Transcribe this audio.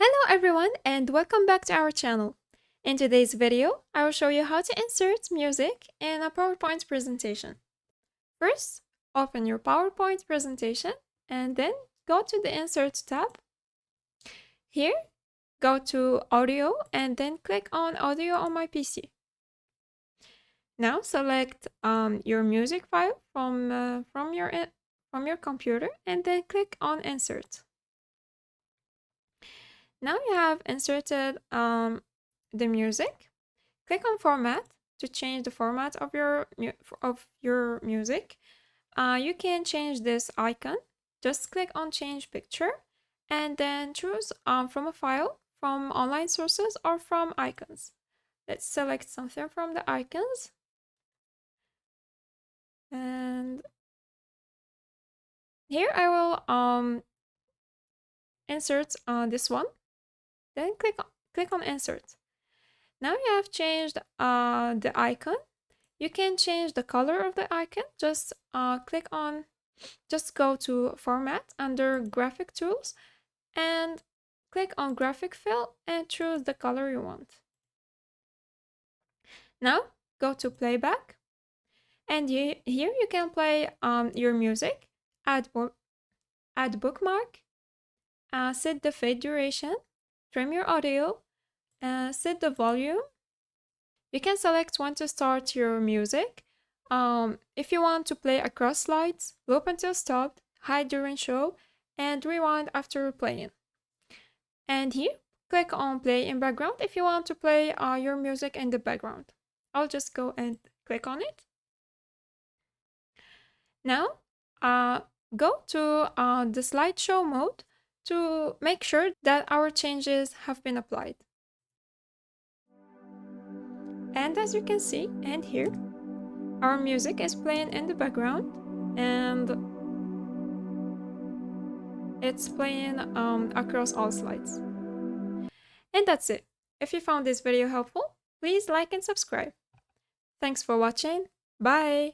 Hello everyone and welcome back to our channel. In today's video, I will show you how to insert music in a PowerPoint presentation. First, open your PowerPoint presentation and then go to the Insert tab. Here, go to Audio and then click on Audio on my PC. Now select your music file from your computer and then click on Insert. Now you have inserted the music. Click on Format to change the format of your music. You can change this icon. Just click on Change Picture and then choose from a file, from online sources, or from icons. Let's select something from the icons. And here I will insert this one. Then click on Insert. Now you have changed the icon. You can change the color of the icon. Just go to Format under Graphic Tools and click on Graphic Fill and choose the color you want. Now go to Playback, and here you can play your music, add bookmark, set the fade duration, trim your audio, set the volume. You can select when to start your music. If you want to play across slides, loop until stopped, hide during show, and rewind after playing. And here, click on Play in Background if you want to play your music in the background. I'll just go and click on it. Now, go to the slideshow mode to make sure that our changes have been applied. And as you can see and hear, our music is playing in the background and it's playing across all slides. And that's it. If you found this video helpful, please like and subscribe. Thanks for watching. Bye!